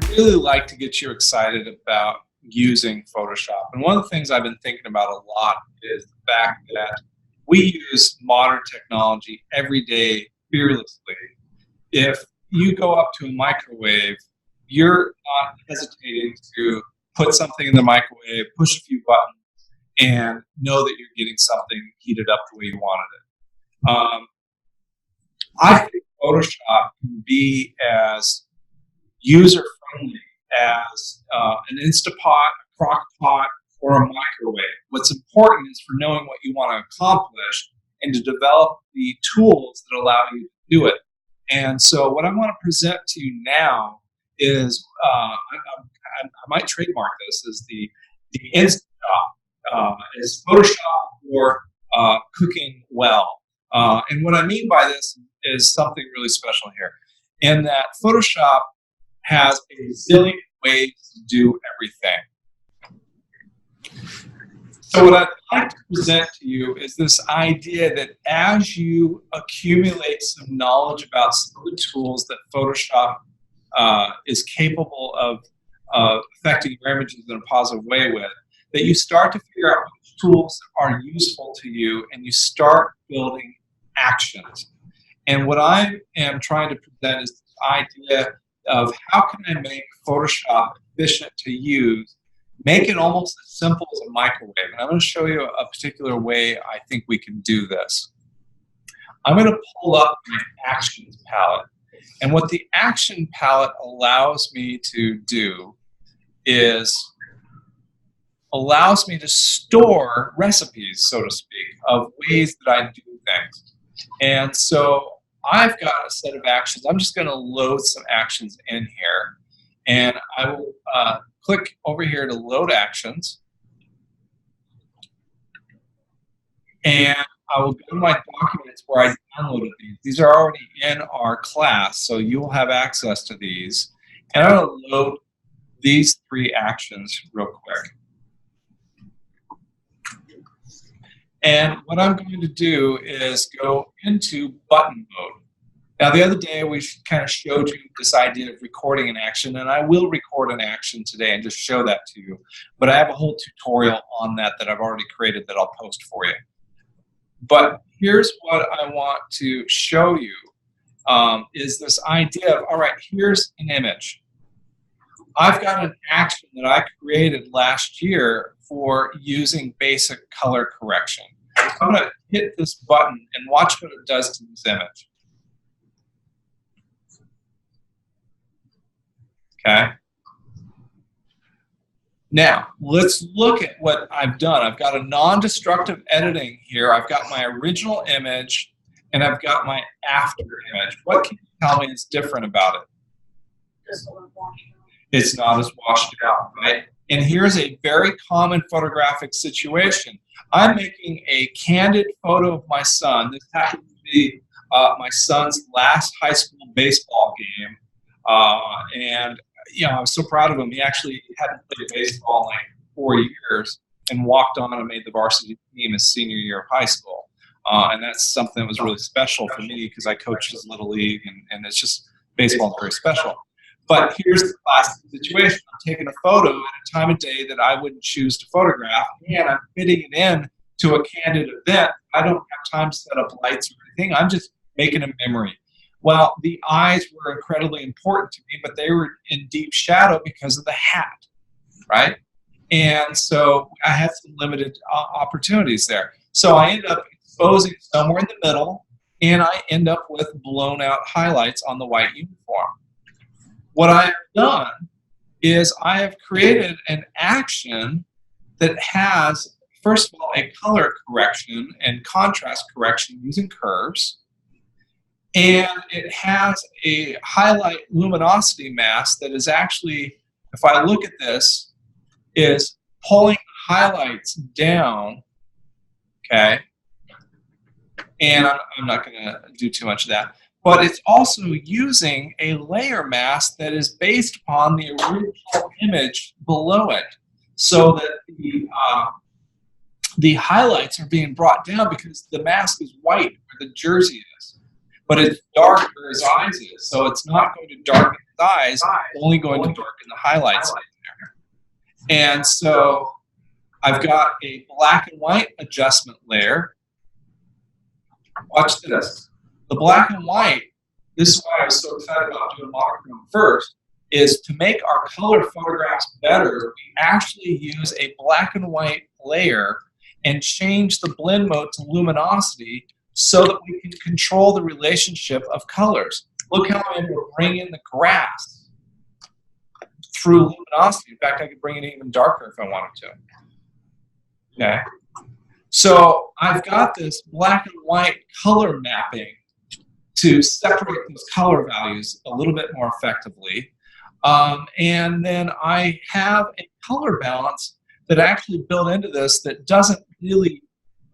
really like to get you excited about using Photoshop. And one of the things I've been thinking about a lot is the fact that we use modern technology every day fearlessly. If you go up to a microwave, you're not hesitating to put something in the microwave, push a few buttons, and know that you're getting something heated up the way you wanted it. I think Photoshop can be as user-friendly as an Instapot, a crock pot, or a microwave. What's important is for knowing what you want to accomplish and to develop the tools that allow you to do it. And so what I want to present to you now is, I might trademark this as the Instapot, is Photoshop for cooking well. And what I mean by this is something really special here, in that Photoshop has a zillion ways to do everything. So what I'd like to present to you is this idea that as you accumulate some knowledge about some of the tools that Photoshop is capable of affecting your images in a positive way with, that you start to figure out which tools are useful to you and you start building actions. And what I am trying to present is this idea of how can I make Photoshop efficient to use, make it almost as simple as a microwave. And I'm going to show you a particular way I think we can do this. I'm going to pull up my actions palette. And what the action palette allows me to do is allows me to store recipes, so to speak, of ways that I do things. And so I've got a set of actions. I'm just going to load some actions in here. And I will click over here to load actions. And I will go to my documents where I downloaded these. These are already in our class, so you will have access to these. And I'm going to load these 3 actions real quick. And what I'm going to do is go into button mode. Now, the other day we kind of showed you this idea of recording an action, and I will record an action today and just show that to you. But I have a whole tutorial on that I've already created that I'll post for you. But here's what I want to show you is this idea of, all right, here's an image. I've got an action that I created last year for using basic color correction. So I'm going to hit this button and watch what it does to this image. Okay. Now, let's look at what I've done. I've got a non-destructive editing here. I've got my original image, and I've got my after image. What can you tell me is different about it? It's not as washed out, right? And here's a very common photographic situation. I'm making a candid photo of my son. This happens to be my son's last high school baseball game. And you know, I was so proud of him. He actually hadn't played baseball in like 4 years and walked on and made the varsity team his senior year of high school. And that's something that was really special for me because I coached his little league, and it's just, baseball is very special. But here's the classic situation. I'm taking a photo at a time of day that I wouldn't choose to photograph, and I'm fitting it in to a candid event. I don't have time to set up lights or anything. I'm just making a memory. Well, the eyes were incredibly important to me, but they were in deep shadow because of the hat, right? And so I had some limited opportunities there. So I end up exposing somewhere in the middle, and I end up with blown out highlights on the white uniform. What I have done is I have created an action that has, first of all, a color correction and contrast correction using curves. And it has a highlight luminosity mask that is actually, if I look at this, is pulling highlights down, okay? And I'm not going to do too much of that. But it's also using a layer mask that is based upon the original image below it, so that the highlights are being brought down because the mask is white where the jersey is. but it's dark where his eyes is. So it's not going to darken his eyes, it's only going to darken the highlights in there. And so I've got a black and white adjustment layer. Watch this. The black and white, this is why I was so excited about doing monochrome first, is to make our color photographs better, we actually use a black and white layer and change the blend mode to luminosity so that we can control the relationship of colors. Look how I'm able to bring in the grass through luminosity. In fact, I could bring it even darker if I wanted to. Okay. So I've got this black and white color mapping to separate those color values a little bit more effectively. And then I have a color balance that actually built into this that doesn't really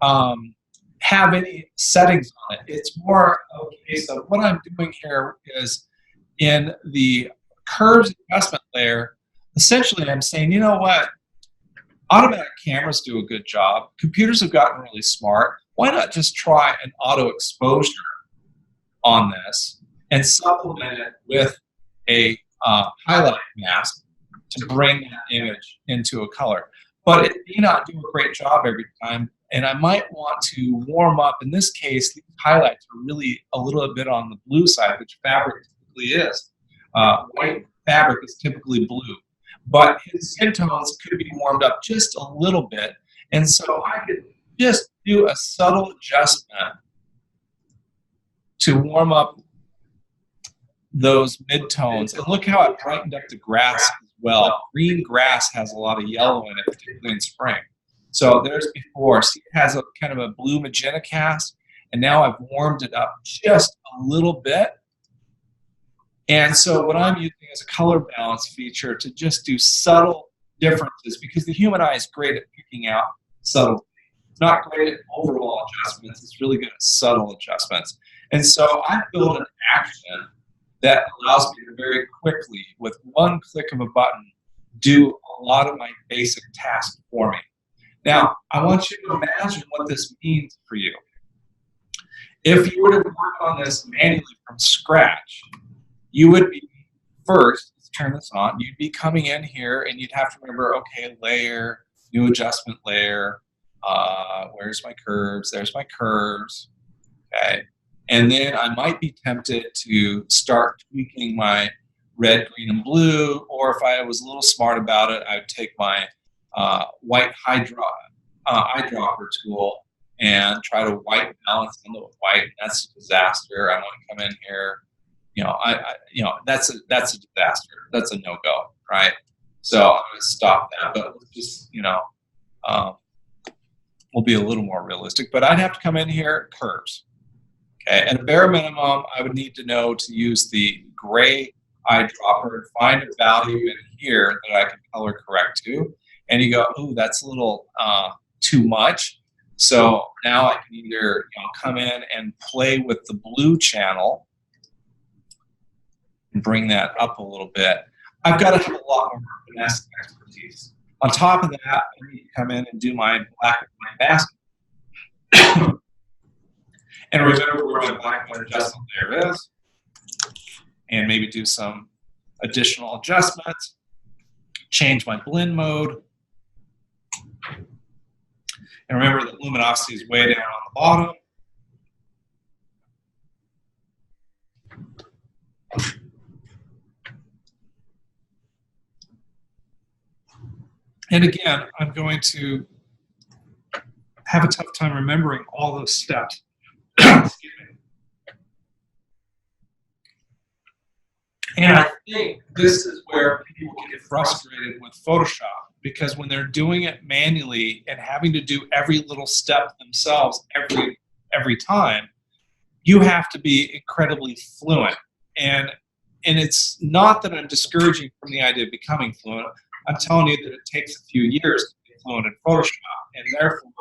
have any settings on it. It's more of a case of what I'm doing here is in the curves adjustment layer, essentially I'm saying, you know what? Automatic cameras do a good job. Computers have gotten really smart. Why not just try an auto exposure on this and supplement it with a highlight mask to bring that image into a color? But it may not do a great job every time, and I might want to warm up. In this case, these highlights are really a little bit on the blue side, which fabric typically is. White fabric is typically blue. But his skin tones could be warmed up just a little bit. And so I could just do a subtle adjustment to warm up those midtones. And look how it brightened up the grass as well. Green grass has a lot of yellow in it, particularly in spring. So there's before. See, it has a kind of a blue magenta cast. And now I've warmed it up just a little bit. And so what I'm using is a color balance feature to just do subtle differences, because the human eye is great at picking out subtlety. It's not great at overall adjustments. It's really good at subtle adjustments. And so I built an action that allows me to very quickly, with one click of a button, do a lot of my basic tasks for me. Now, I want you to imagine what this means for you. If you were to work on this manually from scratch, you would be first, let's turn this on, you'd be coming in here and you'd have to remember, okay, layer, new adjustment layer, where's my curves, there's my curves, okay. And then I might be tempted to start tweaking my red, green, and blue, or if I was a little smart about it, I would take my white eyedropper tool and try to white balance on the white. That's a disaster. I want to come in here. That's a disaster. That's a no-go, right? So I'm going to stop that. But let's just, we'll be a little more realistic. But I'd have to come in here, curves. Okay, at a bare minimum, I would need to know to use the gray eyedropper and find a value in here that I can color correct to. And you go, ooh, that's a little too much. So now I can either come in and play with the blue channel and bring that up a little bit. I've got to have a lot more finesse expertise. On top of that, I need to come in and do my black and white mask. And remember where my black and white adjustment layer is. And maybe do some additional adjustments. Change my blend mode. And remember that luminosity is way down on the bottom. And again, I'm going to have a tough time remembering all those steps. Excuse me. And I think this is where people get frustrated with Photoshop, because when they're doing it manually and having to do every little step themselves every time, you have to be incredibly fluent. And it's not that I'm discouraging from the idea of becoming fluent. I'm telling you that it takes a few years to be fluent in Photoshop. And therefore,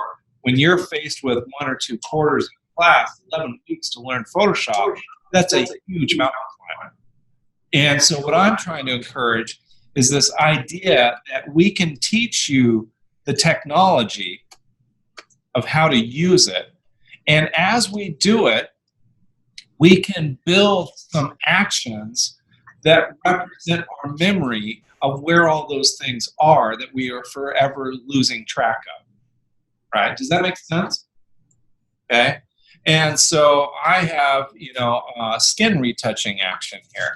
when you're faced with 1 or 2 quarters in class, 11 weeks to learn Photoshop, that's a huge mountain climb. And so what I'm trying to encourage is this idea that we can teach you the technology of how to use it. And as we do it, we can build some actions that represent our memory of where all those things are that we are forever losing track of. Right? Does that make sense? Okay. And so I have, a skin retouching action here.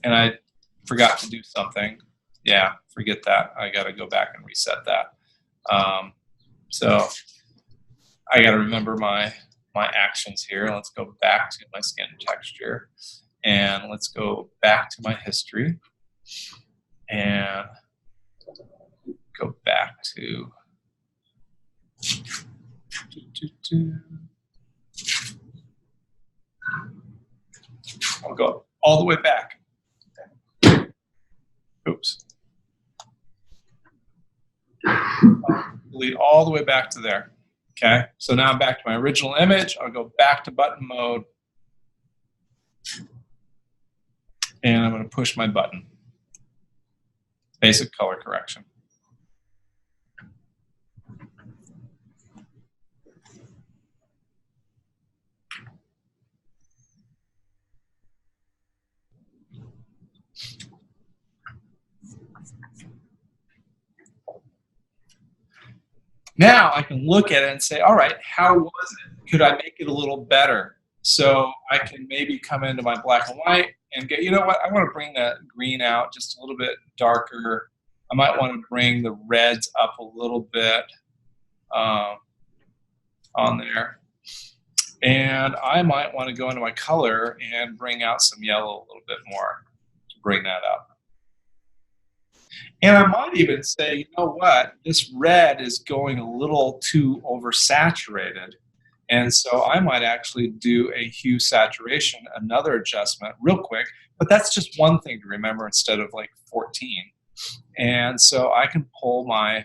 And I forgot to do something. Yeah, forget that. I got to go back and reset that. So I got to remember my actions here. Let's go back to my skin texture. And let's go back to my history. And go back to... I'll go all the way back. Oops. Delete all the way back to there. Okay, so now I'm back to my original image. I'll go back to button mode. And I'm going to push my button. Basic color correction. Now I can look at it and say, all right, how was it? Could I make it a little better? So I can maybe come into my black and white and get, you know what, I want to bring that green out just a little bit darker. I might want to bring the reds up a little bit on there. And I might want to go into my color and bring out some yellow a little bit more to bring that up. And I might even say, you know what, this red is going a little too oversaturated. And so I might actually do a hue saturation, another adjustment real quick, but that's just one thing to remember instead of like 14. And so I can pull my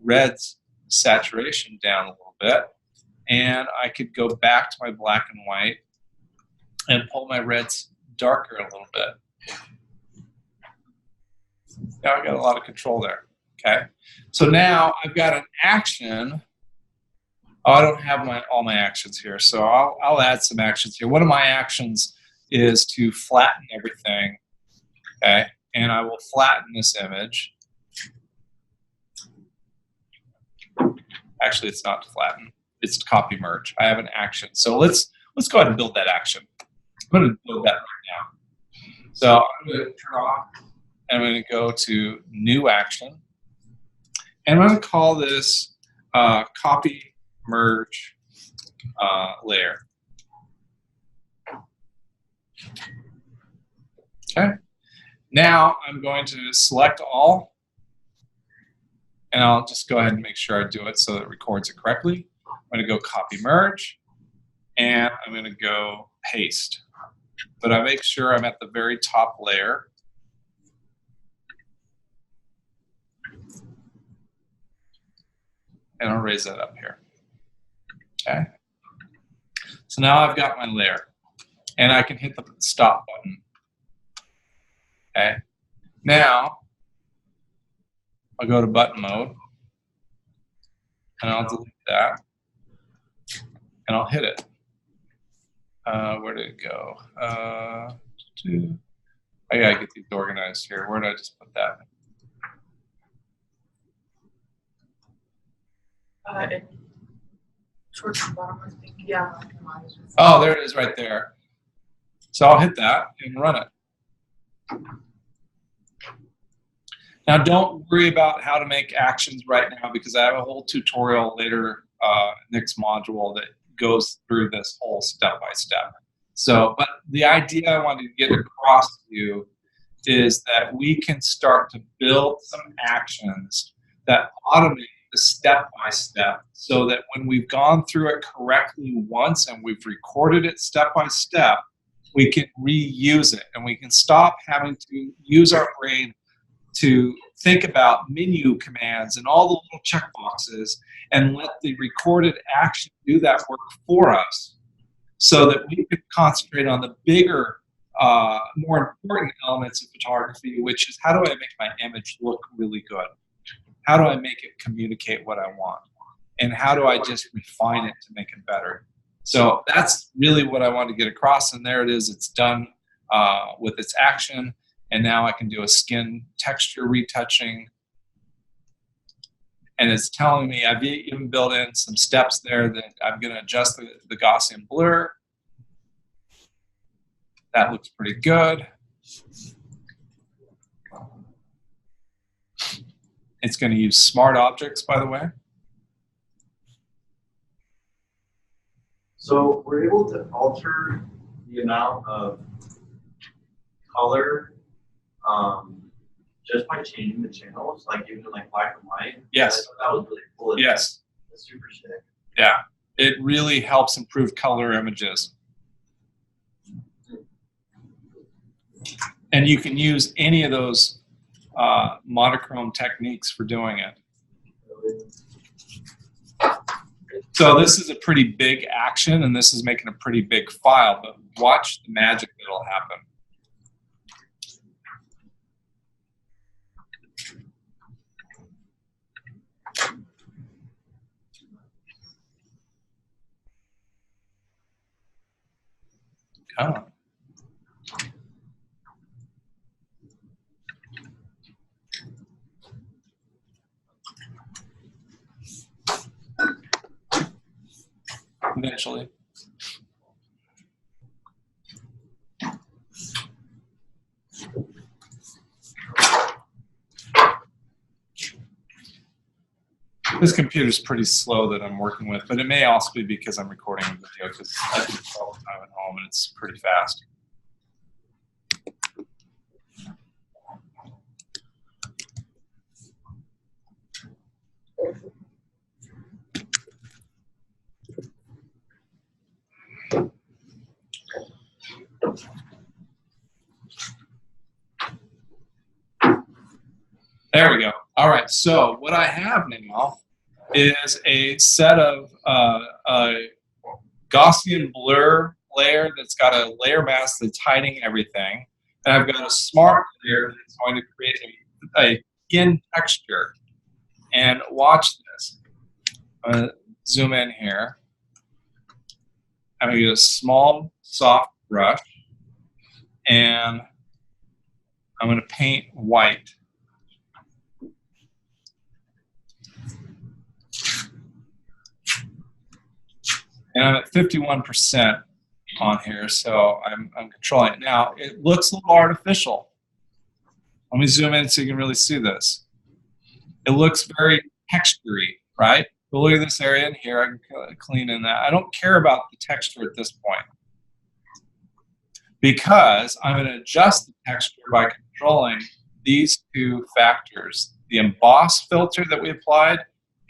reds saturation down a little bit, and I could go back to my black and white and pull my reds darker a little bit. Now I got a lot of control there. Okay, so now I've got an action. Oh, I don't have all my actions here, so I'll add some actions here. One of my actions is to flatten everything. Okay, and I will flatten this image. Actually, it's not to flatten. It's to copy merge. I have an action, so let's go ahead and build that action. I'm going to build that right now. So I'm going to turn off. I'm going to go to New Action, and I'm going to call this Copy Merge Layer. Okay. Now I'm going to select all, and I'll just go ahead and make sure I do it so that it records it correctly. I'm going to go Copy Merge, and I'm going to go Paste. But I make sure I'm at the very top layer. And I'll raise that up here. Okay. So now I've got my layer, and I can hit the stop button. Okay. Now I'll go to button mode, and I'll delete that, and I'll hit it. Where did it go? I gotta get these organized here. Where did I just put that? Towards the bottom, I think. Yeah. Oh, there it is right there. So I'll hit that and run it. Now don't worry about how to make actions right now, because I have a whole tutorial later, next module, that goes through this whole step by step. So, but the idea I wanted to get across to you is that we can start to build some actions that automate the step by step, so that when we've gone through it correctly once and we've recorded it step by step, we can reuse it, and we can stop having to use our brain to think about menu commands and all the little checkboxes, and let the recorded action do that work for us, so that we can concentrate on the bigger, more important elements of photography, which is, how do I make my image look really good? How do I make it communicate what I want? and how do I just refine it to make it better. So that's really what I want to get across, and there it is. It's done with its action, and now I can do a skin texture retouching, and it's telling me I've even built in some steps there that I'm going to adjust the Gaussian blur. That looks pretty good. It's going to use smart objects, by the way. So we're able to alter the amount of color just by changing the channels, like even like black and white. Yes. That was really cool. Yes. That's super sick. Yeah. It really helps improve color images. And you can use any of those monochrome techniques for doing it. So this is a pretty big action, and this is making a pretty big file, but watch the magic that'll happen. Come on. Eventually. This computer's pretty slow that I'm working with, but it may also be because I'm recording a video, because I do this all the time at home and it's pretty fast. There we go. All right, so what I have now is a set of a Gaussian blur layer that's got a layer mask that's hiding everything. And I've got a smart layer that's going to create a skin texture. And watch this. I'm going to zoom in here. I'm going to get a small, soft brush, and I'm going to paint white. And I'm at 51% on here, so I'm controlling it. Now, it looks a little artificial. Let me zoom in so you can really see this. It looks very textury, right? But look at this area in here. I can clean in that. I don't care about the texture at this point, because I'm going to adjust the texture by controlling these two factors. The emboss filter that we applied,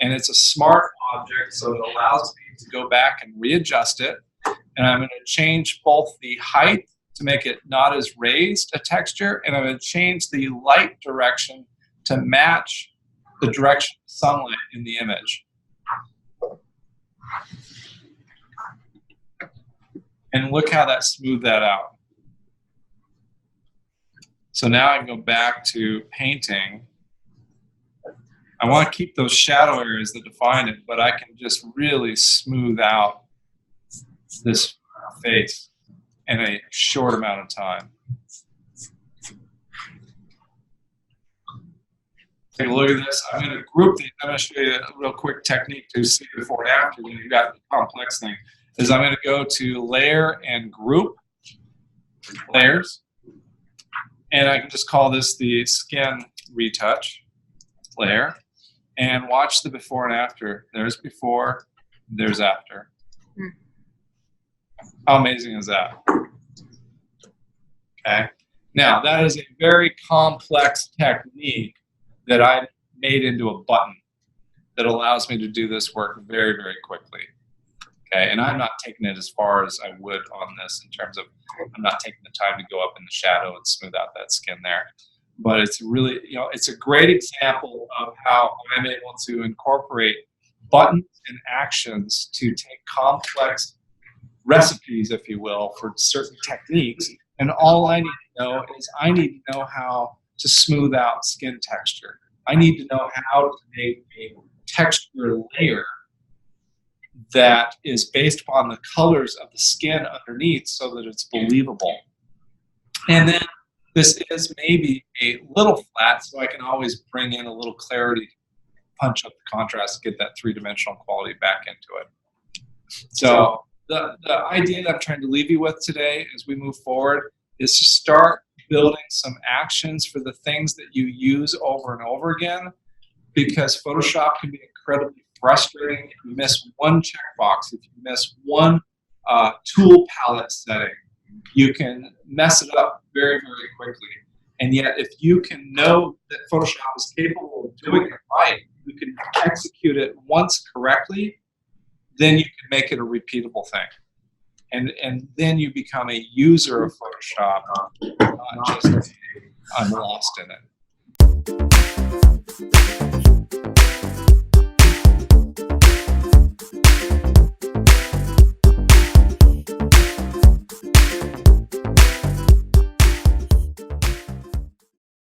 and it's a smart object, so it allows me to go back and readjust it. And I'm going to change both the height to make it not as raised a texture, and I'm going to change the light direction to match the direction of sunlight in the image. And look how that smoothed that out. So now I can go back to painting. I want to keep those shadow areas that define it, but I can just really smooth out this face in a short amount of time. Take a look at this. I'm going to group these. I'm going to show you a real quick technique to see before and after when you've got the complex thing. Is I'm going to go to layer and group layers, and I can just call this the skin retouch layer, and watch the before and after. There's before, there's after. How amazing is that? Okay. Now, that is a very complex technique that I made into a button that allows me to do this work very, very quickly. Okay, and I'm not taking it as far as I would on this in terms of, I'm not taking the time to go up in the shadow and smooth out that skin there. But it's really, it's a great example of how I'm able to incorporate buttons and actions to take complex recipes, if you will, for certain techniques. And all I need to know is I need to know how to smooth out skin texture. I need to know how to make a texture layer that is based upon the colors of the skin underneath so that it's believable. And then this is maybe a little flat, so I can always bring in a little clarity, punch up the contrast, get that three-dimensional quality back into it. So the idea that I'm trying to leave you with today as we move forward is to start building some actions for the things that you use over and over again, because Photoshop can be incredibly frustrating if you miss one checkbox, if you miss one tool palette setting. You can mess it up very, very quickly. And yet, if you can know that Photoshop is capable of doing it right, you can execute it once correctly, then you can make it a repeatable thing. And then you become a user of Photoshop, not just I'm lost in it.